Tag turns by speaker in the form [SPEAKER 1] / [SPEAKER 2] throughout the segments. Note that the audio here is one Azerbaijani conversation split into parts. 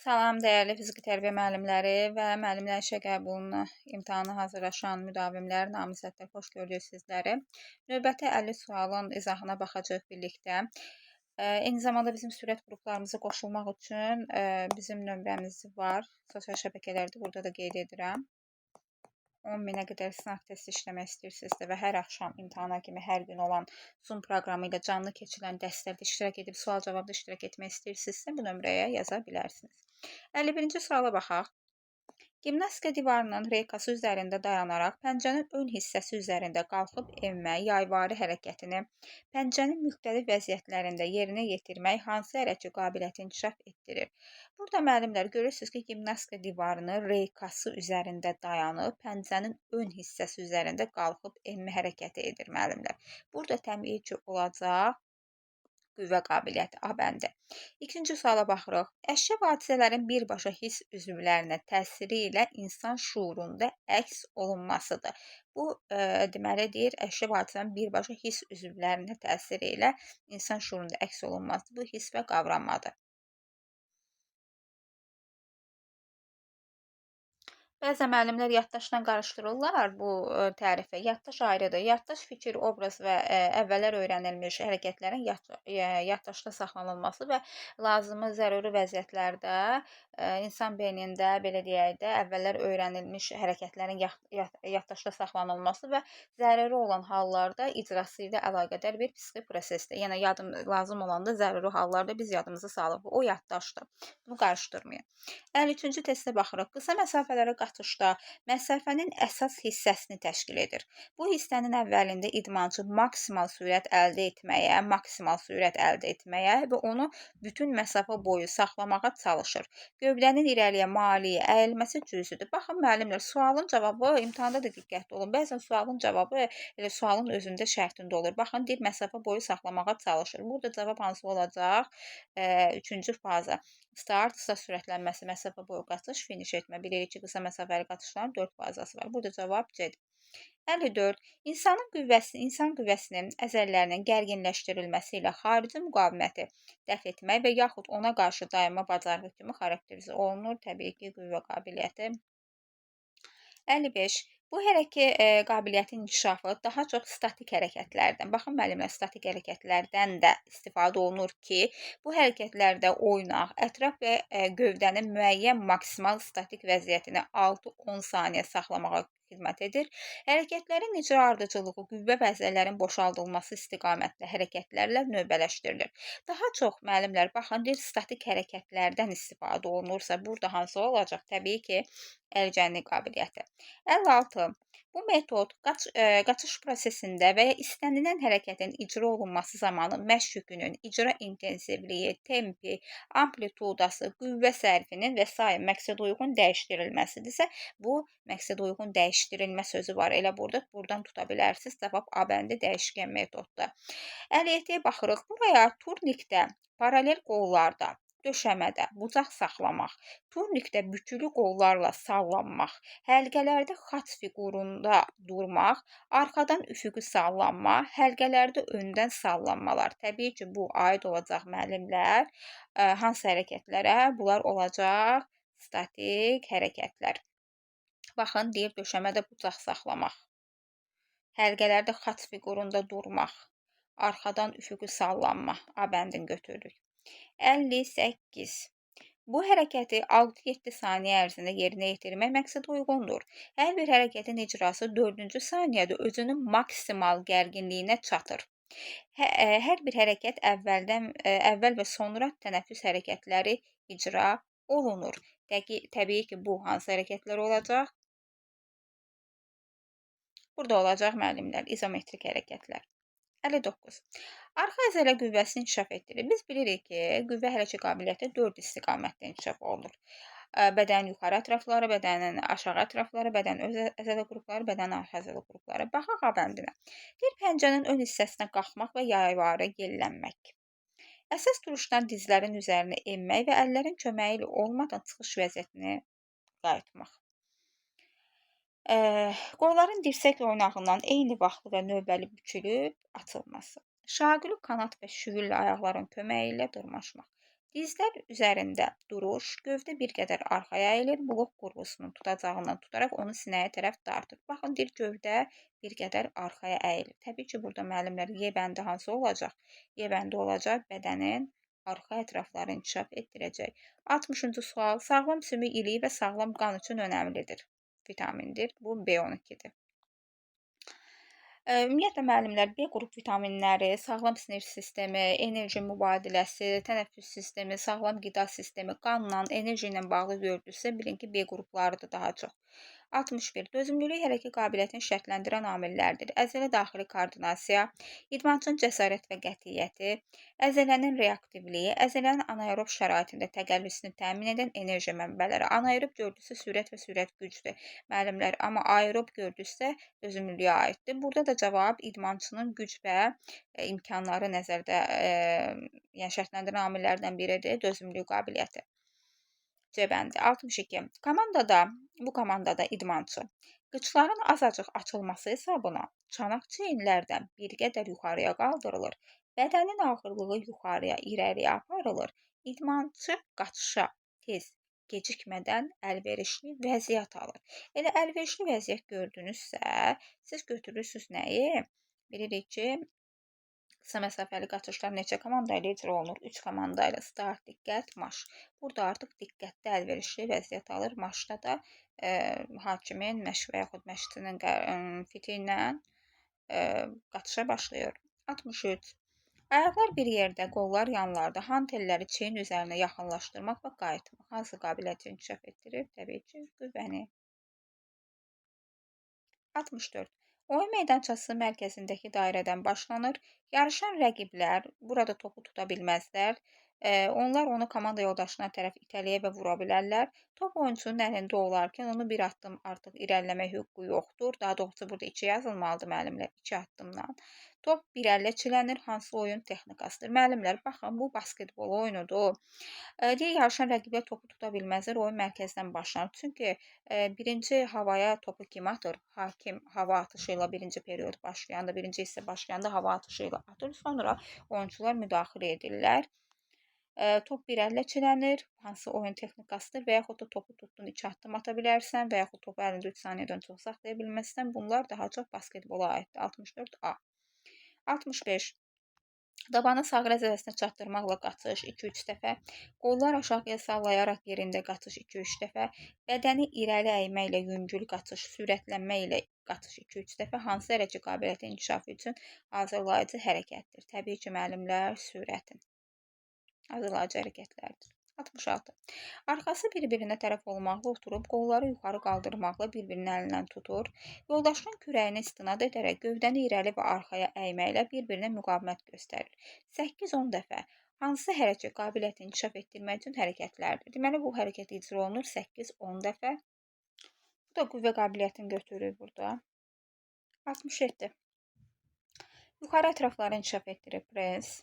[SPEAKER 1] Salam, dəyərli fiziki tərbiyə müəllimləri və müəllimlər işə qəbuluna imtahana hazırlaşan müdavimlər, namizədlər, xoş gördük sizləri. Növbəti 50 sualın izahına baxacağıq birlikdə. Eyni zamanda bizim sürət qruplarımıza qoşulmaq üçün bizim nömrəmiz var. Sosial şəbəkələrdə burada da qeyd edirəm. 10.000-ə qədər sınaq testi işləmək istəyirsinizsə və hər axşam imtahana kimi hər gün olan Zoom proqramı ilə canlı keçirilən dərslərdə iştirak edib sual-cavabda iştirak etmək istəyirsinizsə bu nömrəyə yaza bilərsiniz. 51-ci suala baxaq. Gimnastika divarının reykası üzərində dayanaraq pəncənin ön hissəsi üzərində qalxıb enmə, yayvari hərəkətini pəncənin müxtəlif vəziyyətlərində yerinə yetirmək hansı hərəkət qabiliyyəti inkişaf etdirir? Burada müəllimlər görürsünüz ki, gimnastika divarının reykası üzərində dayanıb pəncənin ön hissəsi üzərində qalxıb enmə hərəkəti edir müəllimlər. Burada təbii ki, olacaq qüvvə qabiliyyəti A bəndi. İkinci suala baxırıq. Əşya və hadisələrin birbaşa hiss üzvlərinə təsiri ilə insan şuurunda əks olunmasıdır. Bu, deməli deyir, əşya və hadisələrin birbaşa hiss üzvlərinə təsiri ilə insan şuurunda əks olunması bu hiss və qavranmadır. Bəzən müəllimlər yaddaşla qarışdırırlar bu tərifi. Yaddaş ayrıdır. Yaddaş fikir, obraz və əvvəllər öyrənilmiş hərəkətlərin yaddaşda saxlanılması və lazımi zəruri vəziyyətlərdə insan beynində, belə deyək də, əvvəllər öyrənilmiş hərəkətlərin yaddaşda saxlanılması və zəruri olan hallarda icrası ilə əlaqədar bir psixi prosesdir. Yəni lazım olanda zəruri hallarda biz yadımızı salırıq. O yaddaşdır. Bunu qarışdırmayın. 53-cü testə baxırıq. Qısa məsafələrə qatışda məsafənin əsas hissəsini təşkil edir. Bu hissənin əvvəlində idmançı maksimal sürət əldə etməyə və onu bütün məsafə boyu saxlamağa çalışır. Gövdənin irəliyə maili əyilməsi cüzüdür. Baxın müəllimlər, sualın cavabı imtahanda da diqqətli olun. Bəzən sualın cavabı elə sualın özündə şərtində olur. Baxın, deyir məsafə boyu saxlamağa çalışır. Burada cavab hansı olacaq? 3-cü faza. Start, qısa sürətlənməsi, məsafə boyu qatış, finiş etmə. Bilirik ki, qısa məsafəli qatışların 4 fazası var. Burada cavab C-dir. 54. İnsan qüvvəsinin əzələlərinin gərginləşdirilməsi ilə xarici müqaviməti dəf etmək və yaxud ona qarşı dayanma bacarığı kimi xarakterizə olunur. Təbii ki, qüvvə qabiliyyəti. 55. Bu qabiliyyətin inkişafı daha çox statik hərəkətlərdən. Baxın müəllimlər, statik hərəkətlərdən də istifadə olunur ki, bu hərəkətlərdə oynaq, ətraf və gövdənin müəyyən maksimal statik vəziyyətini 6-10 saniyə saxlamağa xidmət edir. Hərəkətlərin icra ardıcılığı qüvvə və əzələlərin boşaldılması istiqamətli hərəkətlərlə növbələşdirilir. Daha çox müəllimlər, baxın, deyir, statik hərəkətlərdən istifadə olunursa, burada hansı olacaq? Təbii ki, əlcənlik qabiliyyəti. 56. Bu metod qaçış prosesində və ya istənilən hərəkətin icra olunması zamanı məşq yükünün icra intensivliyi, tempi, amplitudası, qüvvə sərfinin və s. məqsəduyğun dəyişdirilməsidirsə, bu məqsəduyğun dəyişdirilmə sözü var. Elə buradan tuta bilərsiniz. Cavab A bəndi dəyişkən metoddur. 57-yə baxırıq. Buraya turnikdə, paralel qollarda, döşəmədə, bucaq saxlamaq, turnikdə bükülü qollarla sallanmaq, həlqələrdə xaç fiqurunda durmaq, arxadan üfüqi sallanma, həlqələrdə öndən sallanmalar. Təbii ki, bu aid olacaq müəllimlər hansı hərəkətlərə? Bunlar olacaq statik hərəkətlər. Baxın, deyir, döşəmədə bucaq saxlamaq, həlqələrdə xaç fiqurunda durmaq, arxadan üfüqi sallanma. A bəndini götürürük. 58. Bu hərəkəti 6-7 saniyə ərzində yerinə yetirmək məqsədə uyğundur. Hər bir hərəkətin icrası 4-cü saniyədə özünün maksimal gərginliyinə çatır. Hər bir hərəkət əvvəl və sonra tənəffüs hərəkətləri icra olunur. Təbii ki, bu hansı hərəkətlər olacaq? Burada olacaq müəllimlər, izometrik hərəkətlər. 59. Arxa əzələ qüvvəsini inkişaf etdirir. Biz bilirik ki, qüvvə hərəkət qabiliyyəti 4 istiqamətdə inkişaf olunur. Bədənin yuxarı ətrafları, bədənin aşağı ətrafları, bədənin öz əzələ qrupları, bədənin arxa əzələ qrupları. Baxaq A bəndinə. Bir pəncənin ön hissəsinə qalxmaq və yayvari yellənmək. Əsas duruşdan dizlərin üzərinə enmək və əllərin köməyi ilə olmadan çıxış vəziyyətinə qayıtmaq. Qolların dirsəklə oynağından eyni vaxtlı və növbəli bükülüb açılması. Şaqülü kanat və şüvüllə ayaqların köməyi ilə dırmaşmaq. Dizlər üzərində duruş, gövdə bir qədər arxaya əyilir, blok qurğusunun tutacağından tutaraq onu sinəyə tərəf dartır. Baxın, deyir gövdə bir qədər arxaya əyilir. Təbii ki, burada müəllimlər Y bəndi hansı olacaq? Y bəndi olacaq, bədənin arxa ətrafları inkişaf etdirəcək. 60-cı sual. Sağlam sümük iliyi və sağlam qan üçün önəmlidir. Vitamindir. Bu B12-dir. Ümumiyyətlə müəllimlər B qrup vitaminləri sağlam sinir sistemi, enerji mübadiləsi, tənəffüs sistemi, sağlam qida sistemi, qanla, enerji ilə bağlı gördünüzsə, bilin ki, B qruplarıdır daha çox. 61. Dözümlülük hərəkət qabiliyyətini şərtləndirən amillərdir. Əzələ daxili koordinasiya, idmançının cəsarət və qətiyyəti, əzələnin reaktivliyi, əzələnin anaerob şəraitində təqəllüsünü təmin edən enerji mənbələri. Anaerob gördüysə sürət və sürət gücdür, müəllimlər, amma aerob gördüysə dözümlülüyə aiddir. Burada da cavab idmançının güc və imkanları nəzərdə, yəni şərtləndirən amillərdən biridir, dözümlülük qabiliyyəti. C bəndi. 62. Bu komandada idmançı qıçların azacıq açılması hesabına çanaq çiyinlərdən bir qədər yuxarıya qaldırılır. Bədənin ağırlığı yuxarıya, irəliyə aparılır. İdmançı qaçışa tez, gecikmədən əlverişli vəziyyət alır. Elə əlverişli vəziyyət gördünüzsə, siz götürürsünüz nəyi? Bilirik ki, qısa məsafəli qaçışlar neçə komanda ilə icra olunur? 3 komanda ilə start, diqqət, marş. Burada artıq diqqətdə əlverişli vəziyyət alır. Marşda da hakimin məşq və yaxud məşqçinin fiti ilə qaçışa başlayır. 63. Ayaqlar bir yerdə, qollar yanlarda, hantelləri çiyin üzərinə yaxınlaşdırmaq və qayıtmaq. Hansı qabiliyyəti inkişaf etdirir? Təbii ki, qüvvəni. 64. Oyun meydançası mərkəzindəki dairədən başlanır. Yarışan rəqiblər burada topu tuta bilməzlər. Onlar onu komanda yoldaşına tərəf itələyə və vura bilərlər. Top oyunçunun əlində olarkən onu bir addım artıq irəliləmək hüququ yoxdur. Daha doğrusu burada 2 yazılmalıdır müəllimlər, 2 addımdan. Top irəliləçilənir, hansı oyun texnikasıdır. Müəllimlər, baxın, bu basketbol oyunudur. Deyir, yarışan rəqiblər topu tuta bilməzlər, oyun mərkəzdən başlanır. Çünki birinci havaya topu kim atır? Hakim hava atışı ilə birinci period başlayanda, birinci hissə başlayanda hava atışı ilə atır. Sonra oyunçular müdaxilə edirlər. Top irəliləçilənir, hansı oyun texnikasıdır və yaxud da topu tutdun 2 addım ata bilərsən və yaxud topu əlində 3 saniyədən çox saxlaya bilməzsən. Bunlar daha çox basketbola aiddir. 64A. 65. Dabanı sağ rəzələsinə çatdırmaqla qaçış 2-3 dəfə, qollar aşağıya sallayaraq yerində qaçış 2-3 dəfə, bədəni irəli əyməklə yüngül qaçış, sürətlənmə ilə qaçış 2-3 dəfə, hansı hərəkət qabiliyyəti inkişafı üçün hazırlayıcı hərəkətdir? Təbii ki, müəllimlər, sürətin hazırlayıcı hərəkətlərdir. 66. Arxası bir-birinə tərəf olmaqla oturub, qolları yuxarı qaldırmaqla bir-birinin əlindən tutur. Yoldaşının kürəyini istinad edərək gövdəni irəli və arxaya əyməklə bir-birinə müqavimət göstərir. 8-10 dəfə hansı hərəkət qabiliyyəti inkişaf etdirmək üçün hərəkətlərdir? Deməli, bu hərəkət icra olunur 8-10 dəfə. Bu da qüvvə qabiliyyətini götürür burada. 67. Yuxarı ətrafları inkişaf etdirir. Press.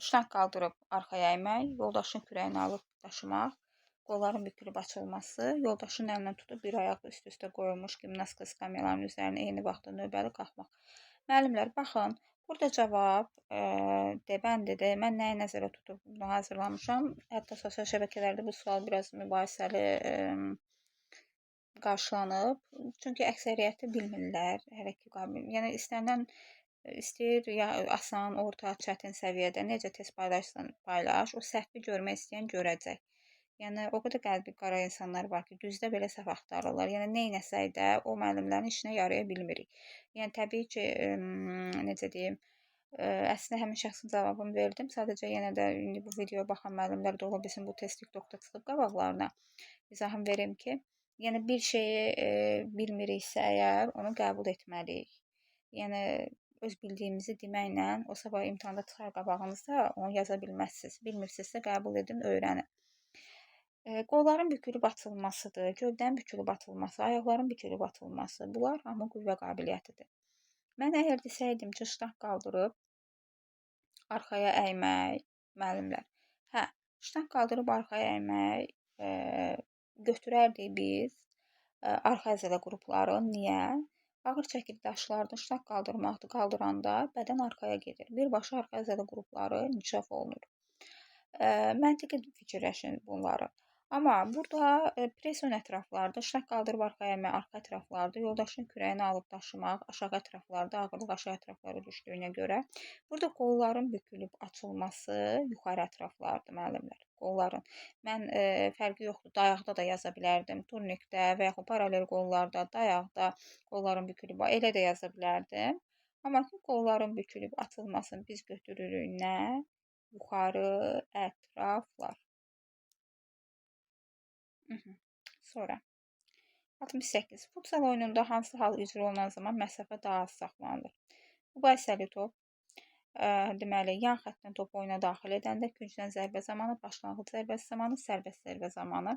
[SPEAKER 1] Şnaq qaldırıb arxaya əymək, yoldaşın kürəyini alıb daşımaq, qolların bükülüb açılması, yoldaşın əlindən tutub bir ayaq üst-üstə qoyulmuş gimnastika skamyalarının üzərinə eyni vaxtda növbəli qalxmaq. Müəllimlər, baxın, burada cavab D bəndidir. Mən nəyi nəzərə tutub bunu hazırlamışam? Hətta sosial şəbəkələrdə bu sual biraz mübahisəli qarşılanıb. Çünki əksəriyyəti bilmirlər hərəkət qabiliyyəti. Yəni istəyir ya asan, orta, çətin səviyyədə necə tez paylaşsan paylaş, o səhvi görmək istəyən görəcək. Yəni o qədər qəlbi qara insanlar var ki, düzdə belə səhv axtarırlar. Yəni nə etsək də o müəllimlərin işinə yaraya bilmirik. Yəni təbii ki, necə deyim, əslində həmin şəxsin cavabını verdim. Sadəcə yenə də indi bu videoya baxan müəllimlər də ola bilsin bu test TikTokda çıxıb qabaqlarına. İzahım verim ki, yəni bir şeyi bilmiriksə əgər onu qəbul etməliyik. Yəni öz bildiyimizi deməklə o sabah imtahanda çıxar qabağınızda onu yaza bilməzsiniz. Bilmirsinizsə qəbul edin, öyrənin. Qolların bükülüb açılmasıdır, gövdənin bükülüb açılması, ayaqların bükülüb açılması. Bunlar hamı qüvvə qabiliyyətidir. Mən əgər desəydim ki, şnaq qaldırıb arxaya əymək, müəllimlər. Hə, şnaq qaldırıb arxaya əymək götürərdik biz arxa əzələ qrupları. Niyə? Ağır çəkili daşlardan şnaq qaldırmaqdır. Qaldıranda bədən arxaya gedir. Birbaşa arxa əzələ qrupları inkişaf olunur. Məntiqi fikirləşin bunları. Amma burada pres ön ətraflarda, şlaq qaldırıb arxa əymək, arxa ətraflarda, yoldaşın kürəyini alıb daşımaq, aşağı ətraflarda, ağırlıq aşağı ətraflara düşdüyünə görə, burada qolların bükülüb açılması yuxarı ətraflardır müəllimlər. Qolların. Mən fərqi yoxdur, dayaqda da yaza bilərdim, turnikdə və yaxud paralel qollarda, dayaqda qolların bükülüb, elə də yaza bilərdim. Amma ki, qolların bükülüb açılmasını biz götürürük nə? Yuxarı ətraflar. Sonra 68. Futsal oyununda hansı hal üzrə olunan zaman məsafə daha az saxlanılır? Mübahisəli top, deməli, yan xəttdən top oyuna daxil edəndə, küncdən zərbə zamanı, başlanğıc zərbəsi zamanı, sərbəst zərbə zamanı.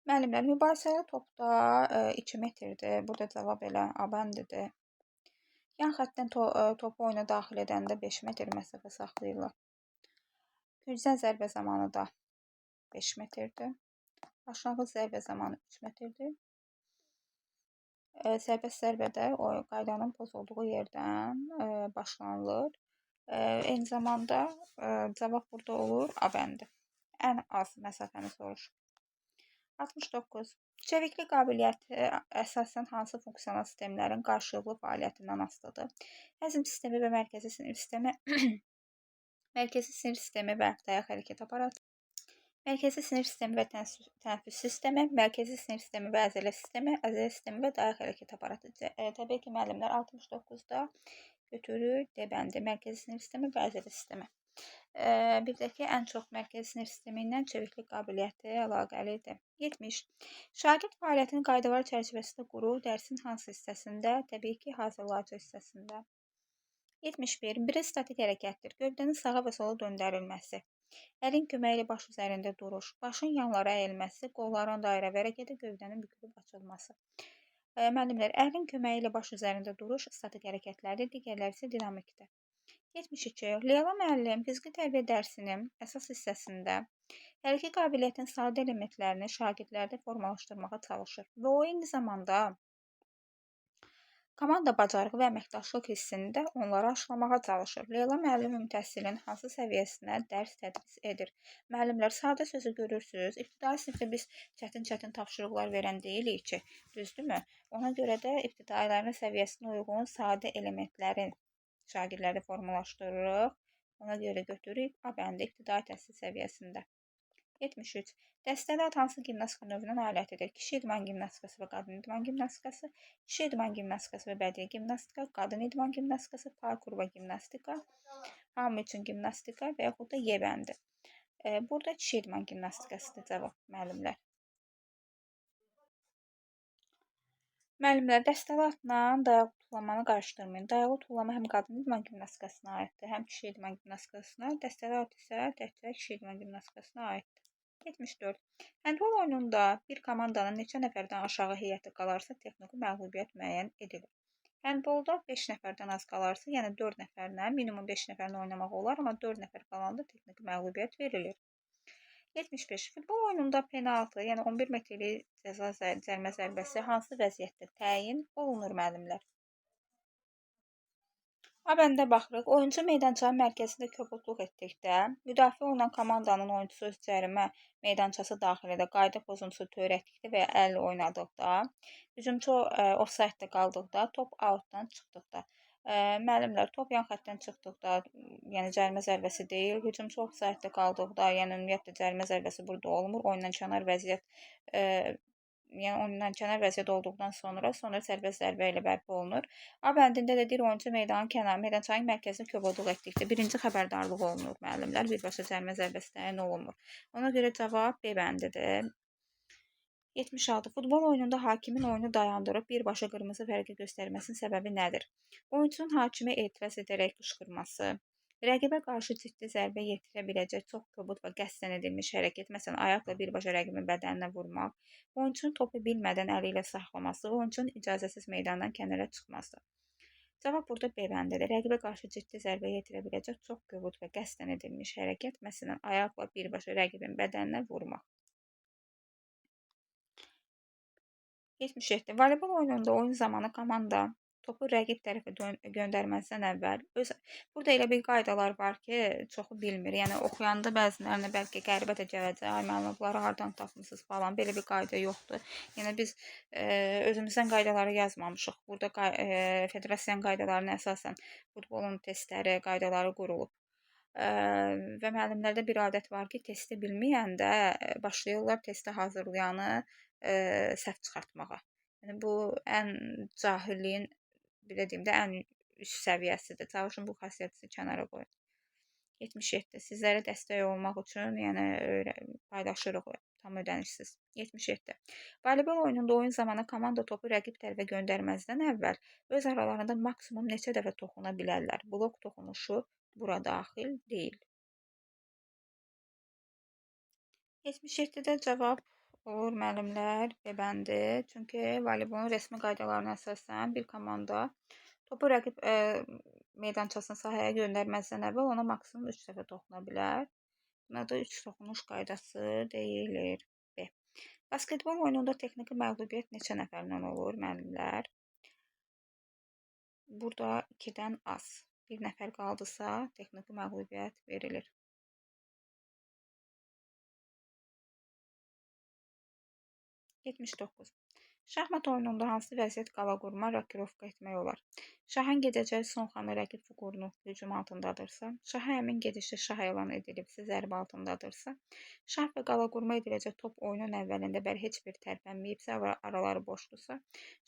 [SPEAKER 1] Müəllimlər, mübahisəli topda 2 metrdir. Burada cavab elə abəndidir. Yan xəttdən topu oyuna daxil edəndə 5 metr məsafə saxlayırlar. Küncdən zərbə zamanı da 5 metrdir. Başlanğıc zərbə zamanı 3 metrdir. Sərbəst zərbədə o qaydanın pozulduğu yerdən başlanılır. Eyni zamanda cavab burada olur A bəndi. Ən az məsafəni soruşur. 69. Çeviklik qabiliyyəti əsasən hansı funksional sistemlərin qarşılıqlı fəaliyyətindən asılıdır? Həzm sistemi və mərkəzi sinir sistemi, mərkəzi sinir sistemi və dayaq hərəkət aparatı, mərkəzi sinir sistemi və tənəffüs sistemi, mərkəzi sinir sistemi və əzələ sistemi və dayaq hərəkət aparatı. Təbii ki, müəllimlər 69-da götürür D bəndi, mərkəzi sinir sistemi və əzələ sistemi. Bir də ki, ən çox mərkəzi sinir sistemi ilə çeviklik qabiliyyəti əlaqəlidir. 70. Şagird fəaliyyətini qaydalar çərçivəsində qurur, dərsin hansı hissəsində? Təbii ki, hazırlayıcı hissəsində. 71. Biri statik hərəkətdir. Gövdənin sağa və sola döndərilməsi. Əlin köməyi ilə baş üzərində duruş, başın yanlara əyilməsi, qolların dairəvi hərəkəti, gövdənin bükülüb açılması. Müəllimlər, əlin köməyi ilə baş üzərində duruş statik hərəkətlərdir, digərləri isə dinamikdir. 72. Leyla müəllim fiziki tərbiyə dərsinin əsas hissəsində hərəkə qabiliyyətin sadə elementlərini şagirdlərdə formalaşdırmağa çalışır və o eyni zamanda komanda bacarığı və əməkdaşlıq hissini də onlara aşılamağa çalışır. Leyla müəllim ümumi hansı səviyyəsinə dərs tədris edir? Müəllimlər, sadə sözü görürsünüz. İbtidai sinifdə biz çətin tapşırıqlar verən deyilik ki, düzdürmü? Ona görə də ibtidailərin səviyyəsinə uyğun sadə elementlərin şagirdləri formalaşdırırıq. Ona görə götürürük A bəndi ibtidai təhsil səviyyəsində. 73. Dəstəli at hansı gimnastika növünün alətidir? Kişi idman gimnastikası və qadın idman gimnastikası, kişi idman gimnastikası və bədii gimnastika, qadın idman gimnastikası, parkur və gimnastika, hamı üçün gimnastika və yaxud da Y bəndi. Burada kişi idman gimnastikasıdır cavab, müəllimlər. Müəllimlər, dəstəli atla dayağı tullamanı qarışdırmayın. Dayağı tullama həm qadın idman gimnastikasına aiddir, həm kişi idman gimnastikasına. Dəstəli at isə təkcə kişi idman gimnastikasına aiddir. 74. Həndbol oyununda bir komandanın neçə nəfərdən aşağı heyəti qalarsa, texniki məğlubiyyət müəyyən edilir. Həndbolda 5 nəfərdən az qalarsa, yəni 4 nəfərlə, minimum 5 nəfərlə oynamaq olar, amma 4 nəfər qalanda texniki məğlubiyyət verilir. 75. Futbol oyununda penaltı, yəni 11 metrlik cəza cərimə zərbəsi hansı vəziyyətdə təyin olunur müəllimlər? A bəndə baxırıq. Oyuncu meydançanın mərkəzində kobudluq etdikdə, müdafiə olunan komandanın oyuncusu öz cərimə meydançası daxilində qayda pozuntusu törətdikdə və ya əl oynadıqda, hücumçu ofsaydda qaldıqda, top outdan çıxdıqda. Müəllimlər, top yan xəttdən çıxdıqda, yəni cərimə zərbəsi deyil, hücumçu ofsaydda qaldıqda, yəni ümumiyyətlə cərimə zərbəsi burada olmur, oyundan kənar vəziyyət yəni oyundan kənar vəziyyət olduqdan sonra sərbəst zərbə ilə bərpa olunur. A bəndində də deyir oyuncu meydançanın mərkəzində kobudluq etdikdə birinci xəbərdarlıq olunur müəllimlər, birbaşa cərimə zərbəsi təyin olunmur. Ona görə cavab B bəndidir. 76. Futbol oyununda hakimin oyunu dayandırıb birbaşa qırmızı fərqi göstərməsinin səbəbi nədir? Oyuncunun hakimə etiraz edərək qışqırması, rəqibə qarşı ciddi zərbə yetirə biləcək çox kobud və qəsdən edilmiş hərəkət, məsələn, ayaqla birbaşa rəqibin bədəninə vurmaq, oyuncunun topu bilmədən əli ilə saxlaması, oyuncunun icazəsiz meydandan kənara çıxması. Cavab burada B bəndidir. Rəqibə qarşı ciddi zərbə yetirə biləcək çox kobud və qəsdən edilmiş hərəkət, məsələn, ayaqla birbaşa rəqibin bədəninə vurmaq. 77. Voleybol oyununda oyun zamanı komanda topu rəqib tərəfə göndərməzdən əvvəl burada elə bir qaydalar var ki, çoxu bilmir. Yəni oxuyanda bəzilərinə bəlkə qəribə də gələcək. Ay müəllim, bunları hardan tapmısınız falan. Belə bir qayda yoxdur. Yəni biz özümüzdən qaydaları yazmamışıq. Burada federasiyanın qaydalarına əsasən futbolun testləri, qaydaları qurulub. Və müəllimlərdə bir adət var ki, testi bilməyəndə başlayırlar testi hazırlayanı səhv çıxartmağa. Yəni bu ən cahilliyin, belə deyim də, ən üst səviyyəsidir. Çalışın bu xasiyyəti kənara qoyun. 77. Sizlərə dəstək olmaq üçün, yəni paylaşırıq tam ödənişsiz. 77. Voleybol oyununda oyun zamanı komanda topu rəqib tərəfə göndərməzdən əvvəl öz aralarında maksimum neçə dəfə toxuna bilərlər? Blok toxunuşu bura daxil deyil. 77-də cavab olur müəllimlər B bəndi. Çünki voleybolun rəsmi qaydalarına əsasən bir komanda topu rəqib meydançasının sahəyə göndərməzdən əvvəl ona maksimum 3 dəfə toxuna bilər. Buna da 3 toxunuş qaydası deyilir. B. Basketbol oyununda texniki məğlubiyyət neçə nəfərlə olur müəllimlər? Burada 2-dən az. Bir nəfər qaldısa texniki məğlubiyyət verilir. 79. Şahmat oyununda hansı vəziyyət qala qurma, rokirovka etmək olar? Şahın gedəcəyi son xanı rəqib fiqurunu hücum altındadırsa, şaha həmin gedişdə şah elan edilibsə, zərbə altındadırsa, şah və qala qurma ediləcək top oyunun əvvəlində heç bir tərpənməyibsə, araları boşdursa,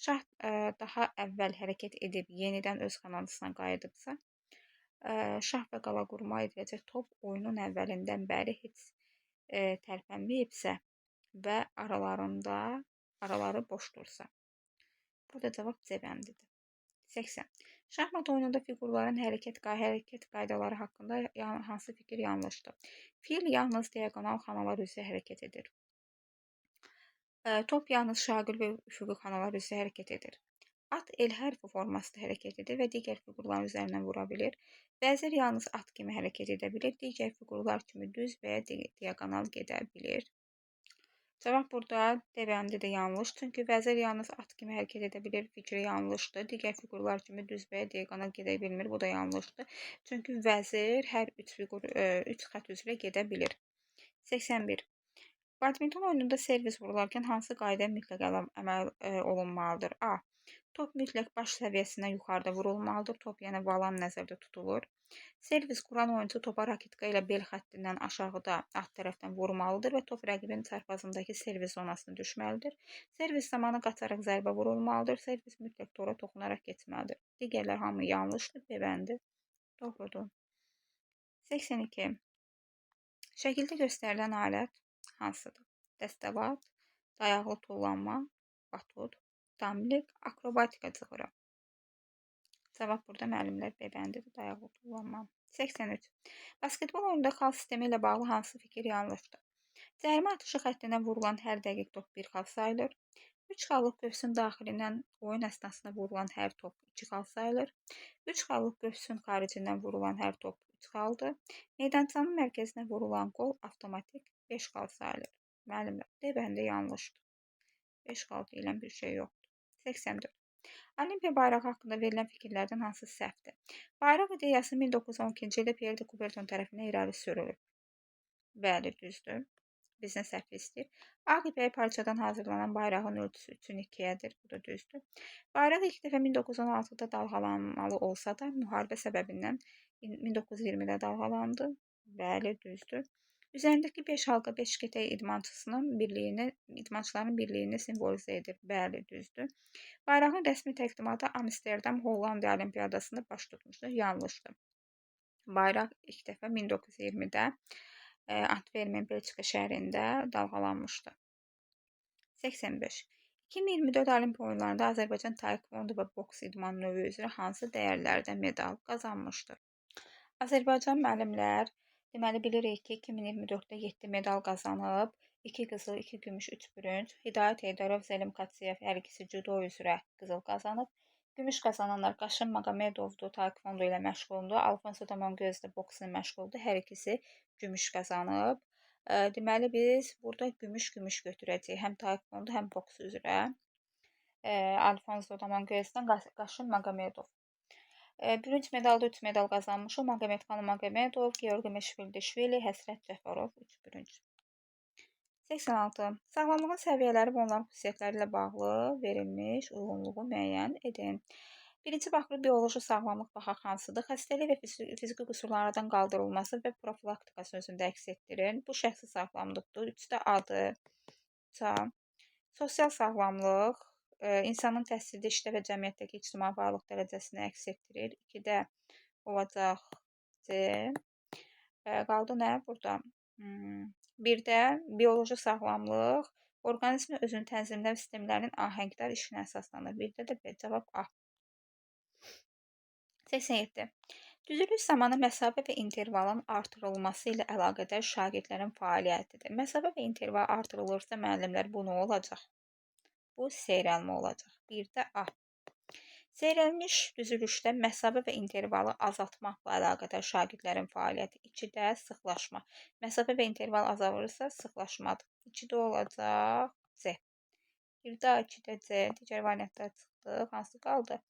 [SPEAKER 1] şah daha əvvəl hərəkət edib yenidən öz xanasına qayıdıbsa, şah və qala qurma ediləcək top oyunun əvvəlindən bəri heç tərpənməyibsə və araları boşdursa. Burada cavab C bəndidir. 80. Şahmat oyununda fiqurların hərəkət qaydaları haqqında hansı fikir yanlışdır? Fil yalnız diagonal xanalar üzrə hərəkət edir. Top yalnız şagül və üfüqi xanalar üzrə hərəkət edir. At el hərfi formasında hərəkət edir və digər fiqurların üzərindən vura bilir. Vəzir yalnız at kimi hərəkət edə bilir, digər fiqurlar kimi düz və ya diagonal gedə bilir. Cavab burada D bəndi də yanlış. Çünki vəzir yalnız at kimi hərəkət edə bilir, fikri yanlışdır. Digər fiqurlar kimi düz və ya diagonal gedə bilmir. Bu da yanlışdır. Çünki vəzir hər 3 xətt üzrə gedə bilir. 81. Badminton oyununda servis vurularkən hansı qayda mütləq əməl olunmalıdır? A. Top mütləq baş səviyyəsindən yuxarıda vurulmalıdır. Top, yəni valan nəzərdə tutulur. Servis quran oyuncu topa raketka ilə bel xəttindən aşağıda alt tərəfdən vurmalıdır və top rəqibin çarpazındakı servis zonasına düşməlidir. Servis zamanı qaçaraq zərbə vurulmalıdır. Servis mütləq tora toxunaraq keçməlidir. Digərlər hamı yanlışdır. B bəndi doğrudur. 82. Şəkildə göstərilən alət hansıdır? Dəstəvat, dayaqlı tullanma, batut, damlik, akrobatika cığırı. Cavab burada müəllimlər B bəndidir, dayaqlı tullanma. 83. Basketbol oyununda xal sistemi ilə bağlı hansı fikir yanlışdır? Cərimə atışı xəttindən vurulan hər dəqiq top 1 xal sayılır. 3 xallıq qövsün daxilindən oyun əsnasında vurulan hər top 2 xal sayılır. 3 xallıq qövsün xaricindən vurulan hər top 3 xaldır. Meydançanın mərkəzinə vurulan qol avtomatik 5 xal sayılır. Müəllimlər, D bəndi yanlışdır. 5 xal deyilən bir şey yoxdur. 84. Olimpiya bayrağı haqqında verilən fikirlərdən hansı səhvdir? Bayraq ideyası 1912-ci ildə Pierre de Coubertin tərəfindən irəli sürülüb. Bəli, düzdür. Bizdən səhv istəyir. Ağ ipək parçadan hazırlanan bayrağın ölçüsü 3-2-dir. Bu da düzdür. Bayraq ilk dəfə 1916-da dalğalanmalı olsa da, müharibə səbəbindən 1920-də dalğalandı. Bəli, düzdür. Üzərindəki 5 halqa 5 qitə idmançıların birliyini simvolizə edir. Bəli, düzdür. Bayrağın rəsmi təqdimatı Amsterdam Hollandiya Olimpiyadasında baş tutmuşdur. Yanlışdır. Bayraq ilk dəfə 1920-də Antwerpen, Belçika şəhərində dalğalanmışdı. 85. 2024 Olimpiya oyunlarında Azərbaycan taekvondo və boks idman növü üzrə hansı dəyərlərdə medal qazanmışdır? Azərbaycan müəllimlər, deməli bilirik ki, 2024-də 7 medal qazanıb, 2 qızıl, 2 gümüş, 3 bürünc. Hidayət Heydərov, Zəlim Qatsiyev hər ikisi judo üzrə qızıl qazanıb. Gümüş qazananlar Qaşım Maqamedovdur, taekvondo ilə məşğuldur. Alfonso Damangöz də boksla məşğuldur. Hər ikisi gümüş qazanıb. Deməli biz burada gümüş götürəcəyik. Həm taekvondo, həm boks üzrə. Alfonso Damanquez'dən Qaşın Maqamedov. Bürünc medalda 3 medal qazanmış o Magomedxan Magomedov, Georgi Meşvildişvili, Həsrət Cəfərov 3 bürünc. 86. Sağlamlığın səviyyələri və onların xüsusiyyətləri ilə bağlı verilmiş uyğunluğu müəyyən edin. Birinci baxır, bioloji sağlamlıq baxaq hansıdır? Xəstəlik və fiziki qüsurlardan qaldırılması və profilaktikası özündə əks etdirir. Bu şəxsi sağlamlıqdır. 3-də adı. Sosial sağlamlıq insanın təhsildə, işdə və cəmiyyətdəki ictimai varlıq dərəcəsini əks etdirir. 2-də olacaq C. Qaldı nə burada? 1-də bioloji sağlamlıq orqanizmin özünü tənzimləyən sistemlərin ahəngdar işinə əsaslanır. 1-də də B. Cavab A. 87. Düzülüş zamanı məsafə və intervalın artırılması ilə əlaqədar şagirdlərin fəaliyyətidir. Məsafə və interval artırılırsa müəllimlər bu nə olacaq? Bu seyrəlmə olacaq. 1-də A. Seyrəlmiş düzülüşdə məsafə və intervalı azaltmaqla əlaqədar şagirdlərin fəaliyyəti. 2-də sıxlaşma. Məsafə və interval azalırsa sıxlaşmadır. 2-də olacaq C. 1-də A, 2-də C. Digər variantlar çıxdı. Hansı qaldı?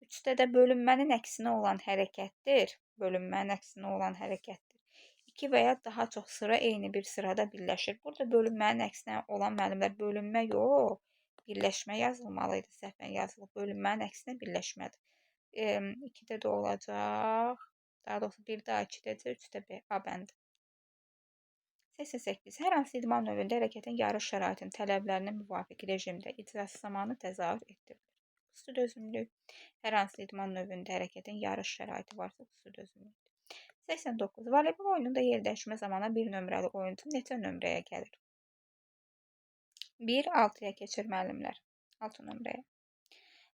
[SPEAKER 1] 3-də də bölünmənin əksinə olan hərəkətdir. Bölünmənin əksinə olan hərəkətdir. 2 və ya daha çox sıra eyni bir sırada birləşir. Burada bölünmənin əksinə olan müəllimlər bölünmə yox, birləşmə yazılmalıydı. Səhvən yazılıb. Bölünmənin əksinə birləşmədir. 2-də də olacaq. Daha doğrusu 1-də A, 2-də C, 3-də B. A bəndi. 88. Hər hansı idman növündə hərəkətin yarış şəraitinin tələblərinə müvafiq rejimdə icrası zamanı təzahür etdirilir. Xüsusi dözümlülük. Hər hansı idman növündə hərəkətin yarış şəraiti varsa xüsusi dözümlülükdür. 89. Voleybol oyununda yer dəyişmə zamanı bir nömrəli oyuncu neçə nömrəyə gəlir? 1, 6-ya keçir müəllimlər. 6 nömrəyə.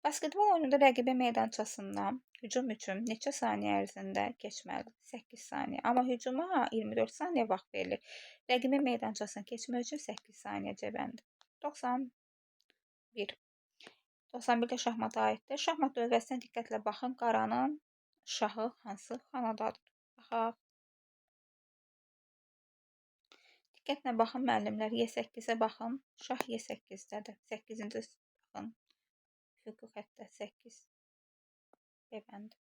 [SPEAKER 1] Basketbol oyununda rəqibə meydançasından hücum üçün neçə saniyə ərzində keçməlidir? 8 saniyə. Amma hücuma 24 saniyə vaxt verilir. Rəqibin meydançasına keçmək üçün 8 saniyə cəbəndir. 91. 91-də şahmata aiddir. Şahmat dövləsinə diqqətlə baxın. Qaranın şahı hansı xanadadır? Baxaq. Diqqətlə baxın müəllimlər. Y8-ə baxın. Şah Y8-dədir. 8-ci baxın. Hüquq xəttə 8. B-bəndi.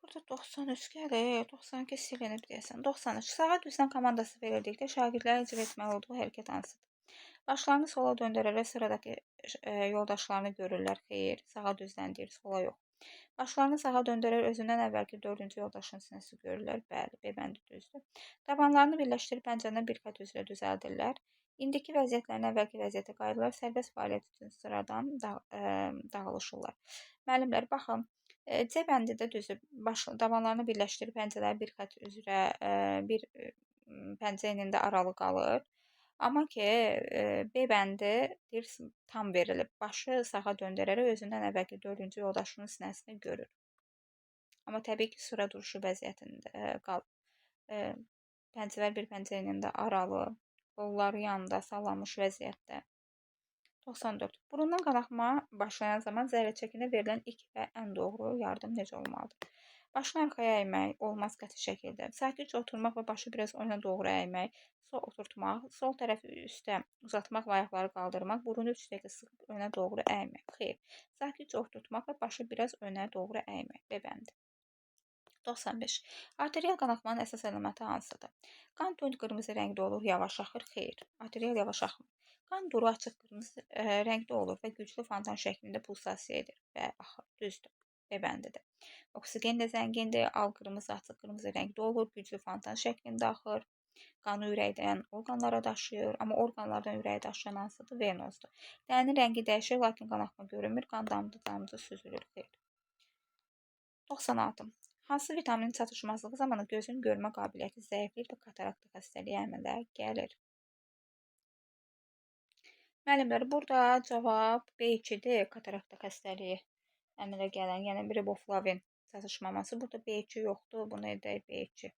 [SPEAKER 1] Burada 93 gəlir. 92 silinib deyəsən. 93. Sağa düzdən komandası verildikdə şagirdlərin icra etməli olduğu hərəkət hansıdır? Başlarını sola döndərərək sıradakı yoldaşlarını görürlər. Xeyr, sağa düzləndir, sola yox. Başlarını sağa döndərər özündən əvvəlki 4-cü yoldaşın sinəsi görürlər. Bəli, B-bəndi düzdür. Tabanlarını birləşdirib pəncərəni bir xətt üzrə düzəldirlər. İndiki vəziyyətlərini əvvəlki vəziyyətə qayıdırlar. Sərbəst fəaliyyət üçün sıradan dağılışırlar. Müəllimlər, baxın. C bəndi də düzdür. Tabanlarını birləşdirib pəncələri bir xətt üzrə bir pəncə enində aralı qalır. Amma ki, B bəndi tam verilib. Başı sağa döndərərək özündən əvvəlki 4-cü yoldaşının sinəsini görür. Amma təbii ki, sıra duruşu vəziyyətində qalır. Pəncələr bir pəncə enində aralı, qolları yanında sallanmış vəziyyətdə. 94. Burundan qanaxma başlayan zaman zərərçəkinə verilən ilk və ən doğru yardım necə olmalıdır? Başını arxaya əymək olmaz qəti şəkildə. Sakitcə oturmaq və başı biraz önə doğru əymək, sol oturtmaq, sol tərəfi üstə uzatmaq və ayaqları qaldırmaq, burunu 3 dəqiqə sıxıb önə doğru əymək. Xeyr, sakitcə oturtmaq və başı biraz önə doğru əymək. B bəndi. 95. Arterial qanaxmanın əsas elementi hansıdır? Qan tünd qırmızı rəngdə olur, yavaş axır. Xeyr, arterial yavaş axmır. Qan duru açıq qırmızı rəngdə olur və güclü fontan şəklində pulsasiya edir və axır. Düzdür. B bəndidir. Oksigen də zəngindir, al qırmızı, açıq qırmızı rəngdə olur, güclü fontan şəklində axır. Qanı ürəkdən orqanlara daşıyır, amma orqanlardan ürəyə daşıyan hansıdır? Venozdur. Dərinin rəngi dəyişir, lakin qanaxma görünmür, qan damcı süzülür. Xeyr. 96. Hansı vitaminin çatışmazlığı zamanı gözün görmə qabiliyyəti zəifləyir və katarakta xəstəliyi əmələ gəlir? Müəllimlər, burada cavab B2-dir, katarakta xəstəliyi əmələ gələn, yəni riboflavin çatışmaması. Burada B2 yoxdur, bunu edək B2.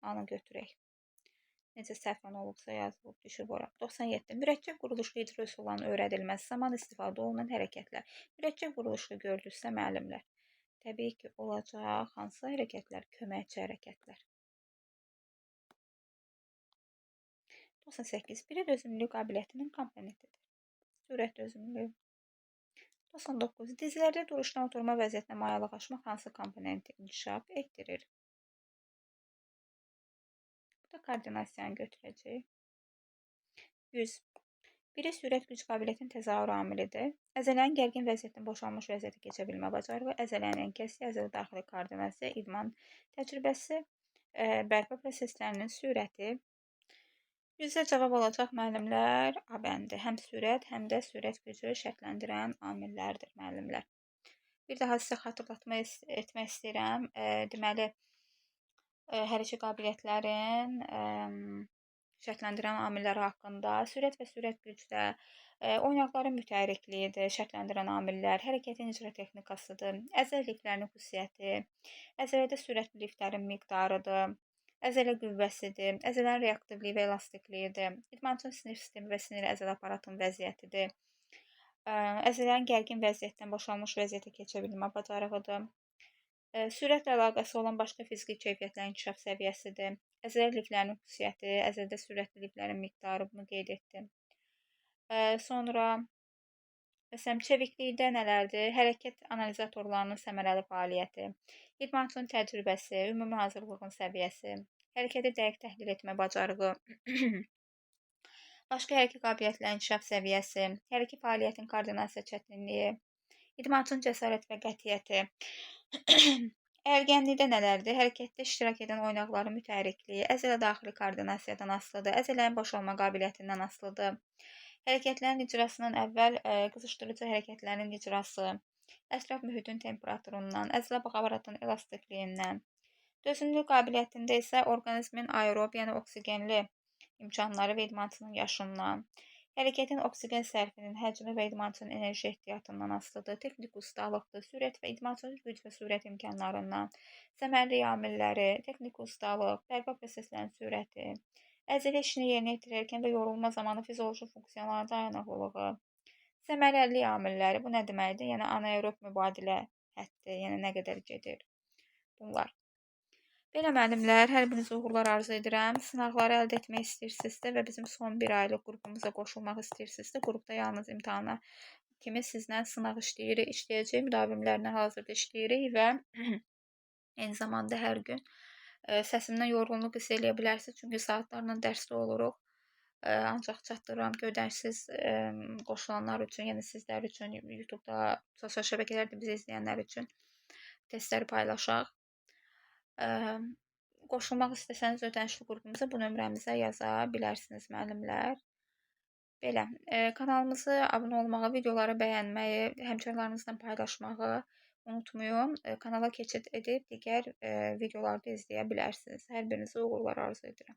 [SPEAKER 1] Anı götürək. Necə səhvən olubsa yazılıb, düşüb ora. 97. Mürəkkəb quruluşlu icra üsullarının öyrədilməsi zamanı istifadə olunan hərəkətlər. Mürəkkəb quruluşlu gördüksə müəllimlər. Təbii ki, olacaq hansı hərəkətlər? Köməkçi hərəkətlər. 98. Biri dözümlülük qabiliyyətinin komponentidir. Sürət dözümlülüyü. 99. Dizlərdə duruşdan oturma vəziyyətinə mayalıqlaşmaq hansı komponenti inkişaf etdirir? Bu da koordinasiyanı götürəcək. 100. Biri sürət güc qabiliyyətinin təzahür amilidir. Əzələnin gərgin vəziyyətdən boşalmış vəziyyətə keçə bilmə bacarığı, əzələnin kəskin, əzələ daxili koordinasiya, idman təcrübəsi, bərpa proseslərinin sürəti. 100-ə cavab olacaq müəllimlər A bəndi. Həm sürət, həm də sürət gücü şərtləndirən amillərdir müəllimlər. Bir daha sizə xatırlatmaq etmək istəyirəm. Deməli, hər iki qabiliyyətlərin şərtləndirən amilləri haqqında sürət və sürət gücdə oynaqların mütəhərrikliyidir, şərtləndirən amillər, hərəkətin icra texnikasıdır, əzəliklərin xüsusiyyəti, əzələdə sürətli liftlərin miqdarıdır, əzələ qüvvəsidir, əzələnin reaktivliyi və elastikliyidir, idmançının sinir sistemi və sinir əzələ aparatının vəziyyətidir, əzələrin gərgin vəziyyətdən boşalmış vəziyyətə keçə bilmə bacarığıdır, sürətlə əlaqəsi olan başqa fiziki keyfiyyətlərin inkişaf səviyyəsidir, əzələ liflərinin xüsusiyyəti, əzələdə sürətli liflərin miqdarı bunu qeyd etdim. Sonra məsələn, çeviklikdə nələrdir? Hərəkət analizatorlarının səmərəli fəaliyyəti, idmançının təcrübəsi, ümumi hazırlığın səviyyəsi, hərəkəti dəqiq təhlil etmə bacarığı, başqa hərəkət qabiliyyətlərinin inkişaf səviyyəsi, hərəkət fəaliyyətinin koordinasiya çətinliyi, idmançının cəsarət və qətiyyəti, ərgənlikdə nələrdir? Hərəkətdə iştirak edən oynaqların mütəhərrikliyi, əzələ daxili koordinasiyadan asılıdır, əzələrin boşalma qabiliyyətindən asılıdır, hərəkətlərin icrasının əvvəl qızışdırıcı hərəkətlərin icrası, ətraf mühitin temperaturundan, əzələ aparatının elastikliyindən, dözümlülük qabiliyyətində isə orqanizmin aerob, yəni oksigenli imkanları və idmançının yaşından, hərəkətin oksigen sərfinin həcmi və idmançının enerji ehtiyatından asılıdır, texnik ustalıqdır, sürət və idmançının güc və sürət imkanlarından, səmərli amilləri, texnik ustalıq, bərpa proseslərinin sürəti, əzələ işini yerinə yetirərkən və yorulma zamanı fizioloji funksiyaların dayanıqlılığı, səmərəlilik amilləri, bu nə deməkdir? Yəni anaerob mübadilə həddi, yəni nə qədər gedir bunlar. Belə müəllimlər, hər birinizə uğurlar arzu edirəm. Sınaqları əldə etmək istəyirsinizsə və bizim son bir aylıq qrupumuza qoşulmaq istəyirsinizsə, qrupda yalnız imtahana kimi sizlə sınaq işləyəcək, müdavimlərlə hazırda işləyirik və eyni zamanda hər gün səsimdən yorğunluq hiss eləyə bilərsiniz, çünki saatlarla dərsdə oluruq. Ancaq çatdırıram ki, ödənişsiz qoşulanlar üçün, yəni sizlər üçün, YouTube-da, sosial şəbəkələrdə bizi izləyənlər üçün testləri paylaşaq. Qoşulmaq istəsəniz ödənişli qrupumuza bu nömrəmizə yaza bilərsiniz müəllimlər. Belə, kanalımızı abunə olmağı, videoları bəyənməyi, həmkarlarınızla paylaşmağı unutmayın. Kanala keçid edib digər videoları da izləyə bilərsiniz. Hər birinizə uğurlar arzu edirəm.